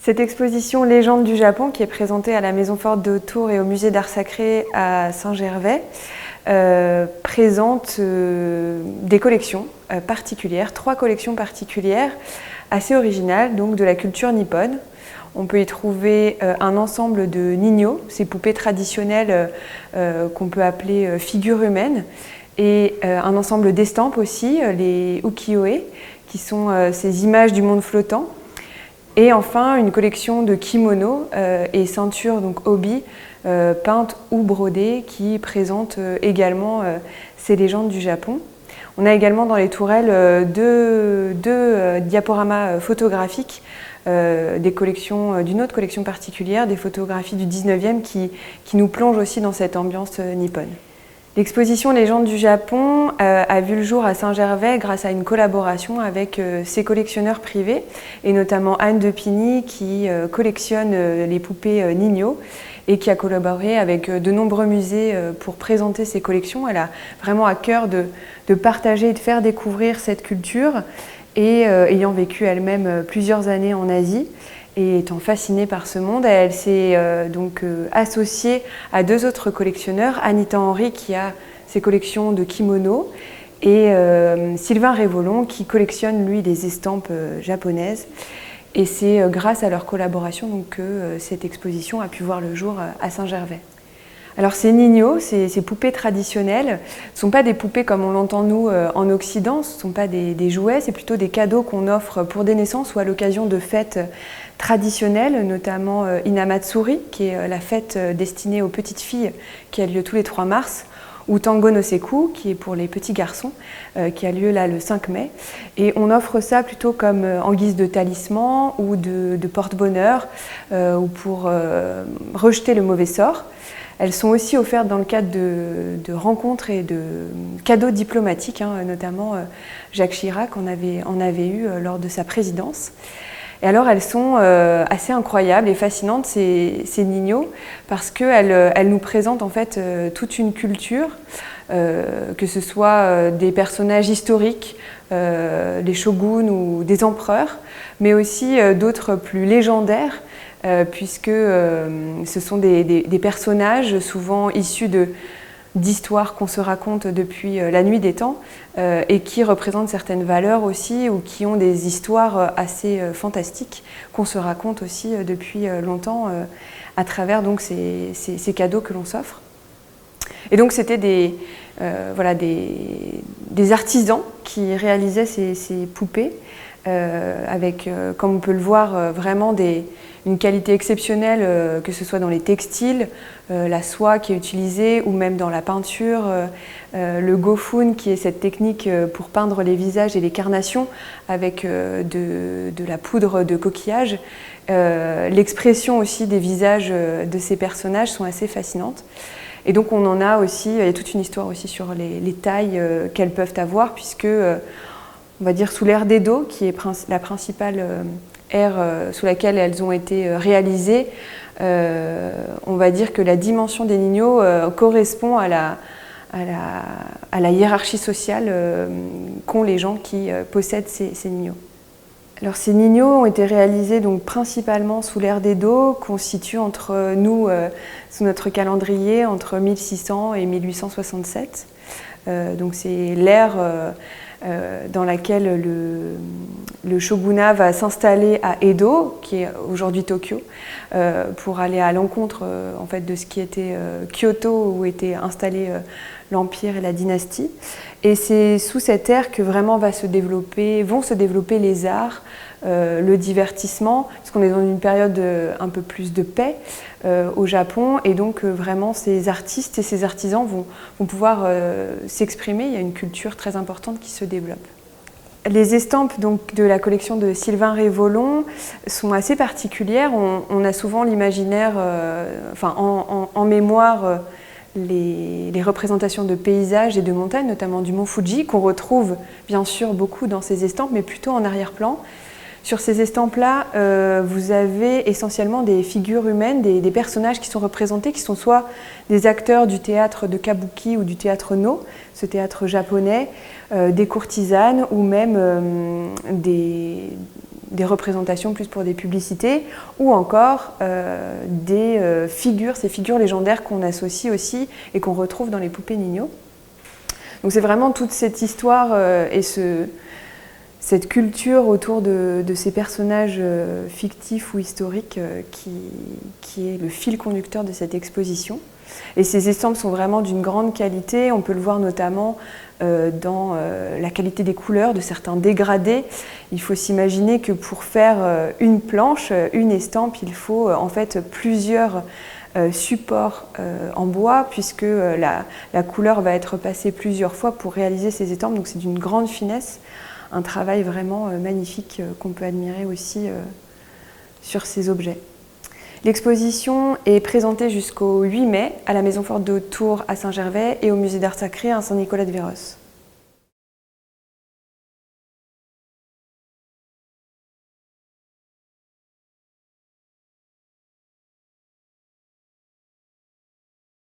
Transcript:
Cette exposition Légendes du Japon, qui est présentée à la Maison Forte de Haute-Tours et au Musée d'Art Sacré à Saint-Gervais, présente des collections particulières, 3 collections particulières assez originales, donc de la culture nippone. On peut y trouver un ensemble de ninyo, ces poupées traditionnelles qu'on peut appeler figures humaines, et un ensemble d'estampes aussi, les ukiyo-e, qui sont ces images du monde flottant. Et enfin, une collection de kimonos et ceintures, donc obi, peintes ou brodées, qui présentent également ces légendes du Japon. On a également dans les tourelles deux diaporamas photographiques d'une autre collection particulière, des photographies du 19e qui nous plongent aussi dans cette ambiance nippone. L'exposition Légendes du Japon a vu le jour à Saint-Gervais grâce à une collaboration avec ses collectionneurs privés, et notamment Anne de Pigny qui collectionne les poupées ninyo et qui a collaboré avec de nombreux musées pour présenter ses collections. Elle a vraiment à cœur de partager et de faire découvrir cette culture, et ayant vécu elle-même plusieurs années en Asie, et étant fascinée par ce monde, elle s'est donc associée à 2 autres collectionneurs, Anita Henry qui a ses collections de kimonos et Sylvain Révolon qui collectionne lui des estampes japonaises. Et c'est grâce à leur collaboration donc, que cette exposition a pu voir le jour à Saint-Gervais. Alors ces ninyo, ces poupées traditionnelles, ne sont pas des poupées comme on l'entend nous en Occident, ce ne sont pas des jouets, c'est plutôt des cadeaux qu'on offre pour des naissances ou à l'occasion de fêtes traditionnelles, notamment Inamatsuri, qui est la fête destinée aux petites filles qui a lieu tous les 3 mars, ou Tango no Seku, qui est pour les petits garçons, qui a lieu là le 5 mai. Et on offre ça plutôt comme en guise de talisman ou de porte-bonheur, ou pour rejeter le mauvais sort. Elles sont aussi offertes dans le cadre de rencontres et de cadeaux diplomatiques, notamment Jacques Chirac en avait eu lors de sa présidence. Et alors elles sont assez incroyables et fascinantes, ces ninyo, parce qu'elles nous présentent en fait toute une culture, que ce soit des personnages historiques, des shoguns ou des empereurs, mais aussi d'autres plus légendaires, puisque ce sont des personnages souvent issus d'histoires qu'on se raconte depuis la nuit des temps et qui représentent certaines valeurs aussi ou qui ont des histoires assez fantastiques qu'on se raconte aussi depuis longtemps à travers donc, ces cadeaux que l'on s'offre. Et donc c'était des artisans qui réalisaient ces poupées avec, comme on peut le voir, vraiment une qualité exceptionnelle, que ce soit dans les textiles, la soie qui est utilisée, ou même dans la peinture, le gofun qui est cette technique pour peindre les visages et les carnations avec de la poudre de coquillage. L'expression aussi des visages de ces personnages sont assez fascinantes. Et donc on en a aussi, il y a toute une histoire aussi sur les tailles qu'elles peuvent avoir, puisque on va dire sous l'ère d'Edo, qui est la principale ère sous laquelle elles ont été réalisées, on va dire que la dimension des ninyo correspond à la hiérarchie sociale qu'ont les gens qui possèdent ces ninyo. Alors ces ninyo ont été réalisés donc principalement sous l'ère d'Edo, qu'on situe entre nous, sous notre calendrier, entre 1600 et 1867. Donc c'est l'ère dans laquelle le shogunat va s'installer à Edo, qui est aujourd'hui Tokyo, pour aller à l'encontre en fait, de ce qui était Kyoto, où était installé l'empire et la dynastie. Et c'est sous cette ère que vraiment vont se développer les arts, le divertissement, parce qu'on est dans une période un peu plus de paix au Japon, et donc vraiment ces artistes et ces artisans vont pouvoir s'exprimer. Il y a une culture très importante qui se développe. Les estampes donc, de la collection de Sylvain Révolon sont assez particulières. On a souvent l'imaginaire, en mémoire, les représentations de paysages et de montagnes, notamment du mont Fuji, qu'on retrouve bien sûr beaucoup dans ces estampes, mais plutôt en arrière-plan. Sur ces estampes-là, vous avez essentiellement des figures humaines, des personnages qui sont représentés, qui sont soit des acteurs du théâtre de Kabuki ou du théâtre No, ce théâtre japonais, des courtisanes ou même des représentations plus pour des publicités, ou encore des figures, ces figures légendaires qu'on associe aussi et qu'on retrouve dans les poupées Nino. Donc c'est vraiment toute cette histoire et cette culture autour de ces personnages fictifs ou historiques qui est le fil conducteur de cette exposition. Et ces estampes sont vraiment d'une grande qualité, on peut le voir notamment dans la qualité des couleurs, de certains dégradés. Il faut s'imaginer que pour faire une planche, une estampe, il faut en fait plusieurs supports en bois, puisque la couleur va être passée plusieurs fois pour réaliser ces estampes, donc c'est d'une grande finesse, un travail vraiment magnifique qu'on peut admirer aussi sur ces objets. L'exposition est présentée jusqu'au 8 mai à la Maison Forte de Haute-Tours à Saint-Gervais et au Musée d'Art Sacré à Saint-Nicolas-de-Véros.